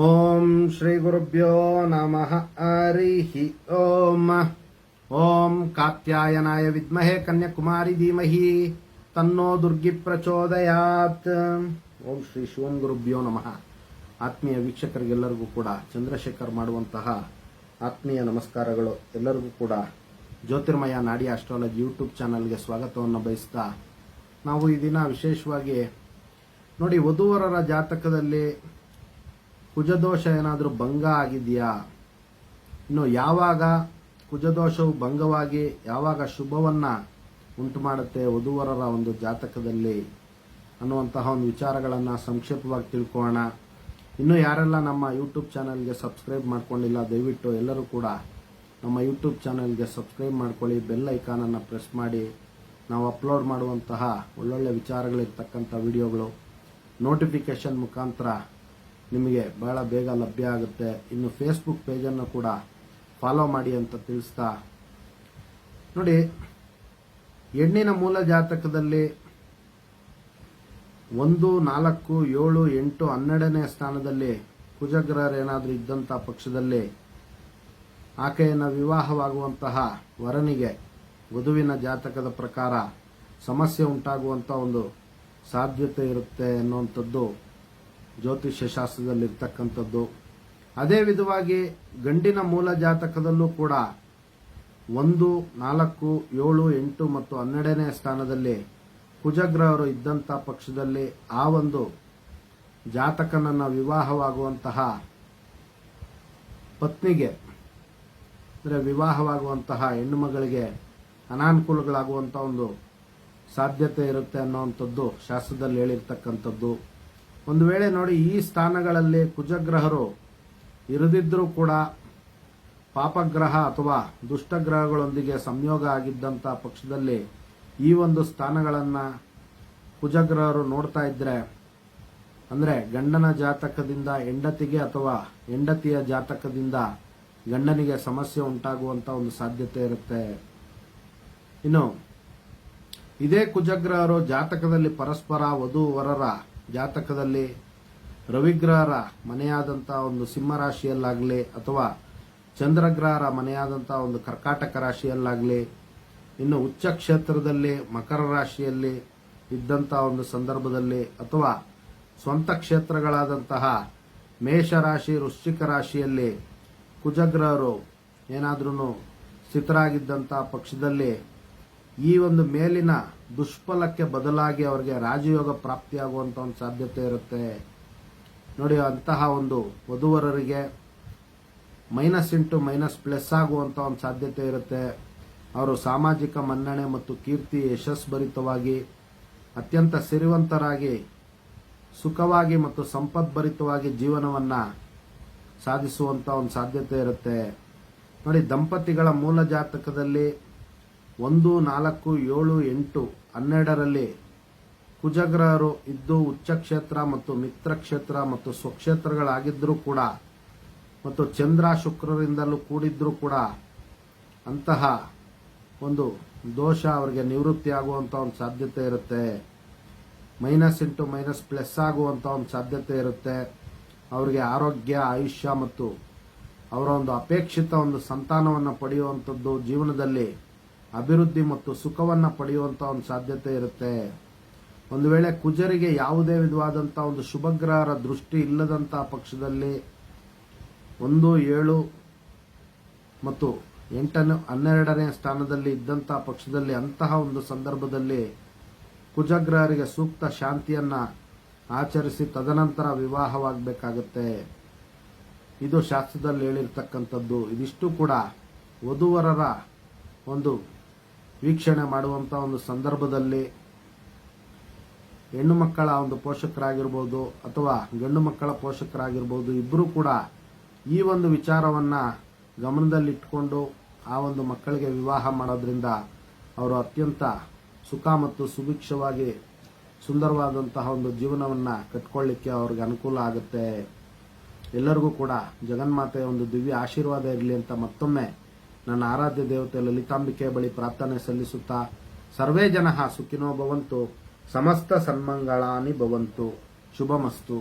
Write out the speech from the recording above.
ಓಂ ಶ್ರೀ ಗುರುಭ್ಯೋ ನಮಃ ಹರಿ ಓಂ ಕಾತ್ಯಾಯನಾಯ ವಿದ್ಮಹೇ ಕನ್ಯಾಕುಮಾರಿ ಧೀಮಹಿ ತನ್ನೋ ದುರ್ಗಿ ಪ್ರಚೋದಯಾತ್. ಓಂ ಶ್ರೀ ಶಿವಂ ಗುರುಭ್ಯೋ ನಮಃ. ಆತ್ಮೀಯ ವೀಕ್ಷಕರಿಗೆಲ್ಲರಿಗೂ ಕೂಡ ಚಂದ್ರಶೇಖರ್ ಮಾಡುವಂತಹ ಆತ್ಮೀಯ ನಮಸ್ಕಾರಗಳು. ಎಲ್ಲರಿಗೂ ಕೂಡ ಜ್ಯೋತಿರ್ಮಯ ನಾಡಿ ಆಸ್ಟ್ರಾಲಜಿ ಯೂಟ್ಯೂಬ್ ಚಾನಲ್ಗೆ ಸ್ವಾಗತವನ್ನು ಬಯಸ್ತಾ, ನಾವು ಈ ದಿನ ವಿಶೇಷವಾಗಿ ನೋಡಿ, ವಧುವರರ ಜಾತಕದಲ್ಲಿ ಕುಜದೋಷ ಏನಾದರೂ ಭಂಗ ಆಗಿದೆಯಾ, ಇನ್ನು ಯಾವಾಗ ಕುಜದೋಷವು ಭಂಗವಾಗಿ ಯಾವಾಗ ಶುಭವನ್ನ ಉಂಟು ಮಾಡುತ್ತೆ ವಧುವರರ ಒಂದು ಜಾತಕದಲ್ಲಿ ಅನ್ನುವಂತಹ ಒಂದು ವಿಚಾರಗಳನ್ನು ಸಂಕ್ಷೇಪವಾಗಿ ತಿಳ್ಕೊಳ್ಳೋಣ. ಇನ್ನು ಯಾರೆಲ್ಲ ನಮ್ಮ ಯೂಟ್ಯೂಬ್ ಚಾನಲ್ಗೆ ಸಬ್ಸ್ಕ್ರೈಬ್ ಮಾಡ್ಕೊಂಡಿಲ್ಲ, ದಯವಿಟ್ಟು ಎಲ್ಲರೂ ಕೂಡ ನಮ್ಮ ಯೂಟ್ಯೂಬ್ ಚಾನಲ್ಗೆ ಸಬ್ಸ್ಕ್ರೈಬ್ ಮಾಡ್ಕೊಳ್ಳಿ, ಬೆಲ್ ಐಕಾನನ್ನು ಪ್ರೆಸ್ ಮಾಡಿ. ನಾವು ಅಪ್ಲೋಡ್ ಮಾಡುವಂತಹ ಒಳ್ಳೊಳ್ಳೆ ವಿಚಾರಗಳಿರ್ತಕ್ಕಂಥ ವಿಡಿಯೋಗಳು ನೋಟಿಫಿಕೇಶನ್ ಮುಖಾಂತರ ನಿಮಗೆ ಬಹಳ ಬೇಗ ಲಭ್ಯ ಆಗುತ್ತೆ. ಇನ್ನು ಫೇಸ್ಬುಕ್ ಪೇಜನ್ನು ಕೂಡ ಫಾಲೋ ಮಾಡಿ ಅಂತ ತಿಳಿಸ್ತಾ, ನೋಡಿ, ಹೆಣ್ಣಿನ ಮೂಲ ಜಾತಕದಲ್ಲಿ 1, 4, 7, 8, 12ನೇ ಸ್ಥಾನದಲ್ಲಿ ಕುಜಗ್ರಹರೇನಾದರೂ ಇದ್ದಂಥ ಪಕ್ಷದಲ್ಲಿ ಆಕೆಯನ್ನು ವಿವಾಹವಾಗುವಂತಹ ವರನಿಗೆ ವಧುವಿನ ಜಾತಕದ ಪ್ರಕಾರ ಸಮಸ್ಯೆ ಉಂಟಾಗುವಂಥ ಒಂದು ಸಾಧ್ಯತೆ ಇರುತ್ತೆ ಅನ್ನುವಂಥದ್ದು ಜ್ಯೋತಿಷ್ಯ ಶಾಸ್ತ್ರದಲ್ಲಿರ್ತಕ್ಕಂಥದ್ದು. ಅದೇ ವಿಧವಾಗಿ ಗಂಡಿನ ಮೂಲ ಜಾತಕದಲ್ಲೂ ಕೂಡ 1, 4, 7, 8 ಮತ್ತು 12ನೇ ಸ್ಥಾನದಲ್ಲಿ ಕುಜಗ್ರಹರು ಇದ್ದಂಥ ಪಕ್ಷದಲ್ಲಿ ಆ ಒಂದು ಜಾತಕನನ್ನ ವಿವಾಹವಾಗುವಂತಹ ಪತ್ನಿಗೆ, ಅಂದರೆ ವಿವಾಹವಾಗುವಂತಹ ಹೆಣ್ಣು ಮಗಳಿಗೆ ಅನಾನುಕೂಲಗಳಾಗುವಂಥ ಒಂದು ಸಾಧ್ಯತೆ ಇರುತ್ತೆ ಅನ್ನುವಂಥದ್ದು ಶಾಸ್ತ್ರದಲ್ಲಿ ಹೇಳಿರ್ತಕ್ಕಂಥದ್ದು. ಒಂದು ವೇಳೆ ನೋಡಿ, ಈ ಸ್ಥಾನಗಳಲ್ಲಿ ಕುಜಗ್ರಹರು ಇರದಿದ್ದರೂ ಕೂಡ ಪಾಪಗ್ರಹ ಅಥವಾ ದುಷ್ಟಗ್ರಹಗಳೊಂದಿಗೆ ಸಂಯೋಗ ಆಗಿದ್ದಂಥ ಪಕ್ಷದಲ್ಲಿ ಈ ಒಂದು ಸ್ಥಾನಗಳನ್ನು ಕುಜಗ್ರಹರು ನೋಡ್ತಾ ಇದ್ರೆ, ಅಂದರೆ ಗಂಡನ ಜಾತಕದಿಂದ ಹೆಂಡತಿಗೆ ಅಥವಾ ಹೆಂಡತಿಯ ಜಾತಕದಿಂದ ಗಂಡನಿಗೆ ಸಮಸ್ಯೆ ಉಂಟಾಗುವಂಥ ಒಂದು ಸಾಧ್ಯತೆ ಇರುತ್ತೆ. ಇನ್ನು ಇದೇ ಕುಜಗ್ರಹರು ಜಾತಕದಲ್ಲಿ ಪರಸ್ಪರ ವಧು ವರರ ಜಾತಕದಲ್ಲಿ ರವಿಗ್ರಹರ ಮನೆಯಾದಂತಹ ಒಂದು ಸಿಂಹ ರಾಶಿಯಲ್ಲಾಗಲಿ ಅಥವಾ ಚಂದ್ರಗ್ರಹರ ಮನೆಯಾದಂತಹ ಒಂದು ಕರ್ಕಾಟಕ ರಾಶಿಯಲ್ಲಾಗಲಿ, ಇನ್ನು ಉಚ್ಚ ಕ್ಷೇತ್ರದಲ್ಲಿ ಮಕರ ರಾಶಿಯಲ್ಲಿ ಇದ್ದಂತಹ ಒಂದು ಸಂದರ್ಭದಲ್ಲಿ ಅಥವಾ ಸ್ವಂತ ಕ್ಷೇತ್ರಗಳಾದಂತಹ ಮೇಷರಾಶಿ ವೃಶ್ಚಿಕ ರಾಶಿಯಲ್ಲಿ ಕುಜಗ್ರಹರು ಏನಾದ್ರೂ ಸ್ಥಿತರಾಗಿದ್ದಂತಹ ಪಕ್ಷದಲ್ಲಿ ಈ ಒಂದು ಮೇಲಿನ ದುಷ್ಫಲಕ್ಕೆ ಬದಲಾಗಿ ಅವರಿಗೆ ರಾಜಯೋಗ ಪ್ರಾಪ್ತಿಯಾಗುವಂತ ಒಂದು ಸಾಧ್ಯತೆ ಇರುತ್ತೆ. ನೋಡಿ, ಅಂತಹ ಒಂದು ವಧುವರರಿಗೆ ಮೈನಸ್ ಇಂಟು ಮೈನಸ್ ಪ್ಲಸ್ ಆಗುವಂತ ಒಂದು ಸಾಧ್ಯತೆ ಇರುತ್ತೆ. ಅವರು ಸಾಮಾಜಿಕ ಮನ್ನಣೆ ಮತ್ತು ಕೀರ್ತಿ ಯಶಸ್ಭರಿತವಾಗಿ ಅತ್ಯಂತ ಸಿರಿವಂತರಾಗಿ ಸುಖವಾಗಿ ಮತ್ತು ಸಂಪದ್ಭರಿತವಾಗಿ ಜೀವನವನ್ನ ಸಾಧಿಸುವಂತ ಒಂದು ಸಾಧ್ಯತೆ ಇರುತ್ತೆ. ನೋಡಿ, ದಂಪತಿಗಳ ಮೂಲ ಜಾತಕದಲ್ಲಿ 1, 4, 7, 8, 12ರಲ್ಲಿ ಕುಜಗ್ರಹರು ಇದ್ದು ಉಚ್ಚ ಕ್ಷೇತ್ರ ಮತ್ತು ಮಿತ್ರ ಕ್ಷೇತ್ರ ಮತ್ತು ಸ್ವಕ್ಷೇತ್ರಗಳಾಗಿದ್ದರೂ ಕೂಡ ಮತ್ತು ಚಂದ್ರ ಶುಕ್ರರಿಂದಲೂ ಕೂಡಿದ್ರೂ ಕೂಡ ಅಂತಹ ಒಂದು ದೋಷ ಅವರಿಗೆ ನಿವೃತ್ತಿ ಆಗುವಂತ ಒಂದು ಸಾಧ್ಯತೆ ಇರುತ್ತೆ. ಮೈನಸ್ ಇಂಟು ಮೈನಸ್ ಪ್ಲಸ್ ಆಗುವಂತ ಒಂದು ಸಾಧ್ಯತೆ ಇರುತ್ತೆ. ಅವರಿಗೆ ಆರೋಗ್ಯ, ಆಯುಷ್ಯ ಮತ್ತು ಅವರ ಒಂದು ಅಪೇಕ್ಷಿತ ಒಂದು ಸಂತಾನವನ್ನು ಪಡೆಯುವಂಥದ್ದು, ಜೀವನದಲ್ಲಿ ಅಭಿವೃದ್ಧಿ ಮತ್ತು ಸುಖವನ್ನ ಪಡೆಯುವಂತ ಒಂದು ಸಾಧ್ಯತೆ ಇರುತ್ತೆ. ಒಂದು ವೇಳೆ ಕುಜರಿಗೆ ಯಾವುದೇ ವಿಧವಾದಂತಹ ಒಂದು ಶುಭಗ್ರಹರ ದೃಷ್ಟಿ ಇಲ್ಲದಂತಹ ಪಕ್ಷದಲ್ಲಿ 1, 7 ಮತ್ತು 8, 12ನೇ ಸ್ಥಾನದಲ್ಲಿ ಇದ್ದಂತಹ ಪಕ್ಷದಲ್ಲಿ ಅಂತಹ ಒಂದು ಸಂದರ್ಭದಲ್ಲಿ ಕುಜಗ್ರಹರಿಗೆ ಸೂಕ್ತ ಶಾಂತಿಯನ್ನ ಆಚರಿಸಿ ತದನಂತರ ವಿವಾಹವಾಗಬೇಕಾಗುತ್ತೆ. ಇದು ಶಾಸ್ತ್ರದಲ್ಲಿ ಹೇಳಿರ್ತಕ್ಕಂಥದ್ದು. ಇದಿಷ್ಟು ಕೂಡ ವಧುವರರ ಒಂದು ವೀಕ್ಷಣೆ ಮಾಡುವಂತ ಒಂದು ಸಂದರ್ಭದಲ್ಲಿ ಹೆಣ್ಣು ಮಕ್ಕಳ ಒಂದು ಪೋಷಕರಾಗಿರ್ಬೋದು ಅಥವಾ ಗಂಡು ಮಕ್ಕಳ ಪೋಷಕರಾಗಿರ್ಬೋದು, ಇಬ್ಬರೂ ಕೂಡ ಈ ಒಂದು ವಿಚಾರವನ್ನ ಗಮನದಲ್ಲಿಟ್ಟುಕೊಂಡು ಆ ಒಂದು ಮಕ್ಕಳಿಗೆ ವಿವಾಹ ಮಾಡೋದ್ರಿಂದ ಅವರು ಅತ್ಯಂತ ಸುಖ ಮತ್ತು ಸುಭಿಕ್ಷವಾಗಿ ಸುಂದರವಾದಂತಹ ಒಂದು ಜೀವನವನ್ನ ಕಟ್ಕೊಳ್ಳಿಕ್ಕೆ ಅವ್ರಿಗೆ ಅನುಕೂಲ ಆಗುತ್ತೆ. ಎಲ್ಲರಿಗೂ ಕೂಡ ಜಗನ್ಮಾತೆಯ ಒಂದು ದಿವ್ಯ ಆಶೀರ್ವಾದ ಇರಲಿ ಅಂತ ಮತ್ತೊಮ್ಮೆ ನನ್ನ ಆರಾಧ್ಯ ದೇವತೆ ಲಲಿತಾಂಬಿಕೆ ಬಳಿ ಪ್ರಾರ್ಥನೆ ಸಲ್ಲಿಸುತ್ತಾ, ಸರ್ವೇ ಜನಃ ಸುಖಿನೋ ಭವಂತು, ಸಮಸ್ತ ಸನ್ಮಂಗಳಾನಿ ಭವಂತು, ಶುಭಮಸ್ತು.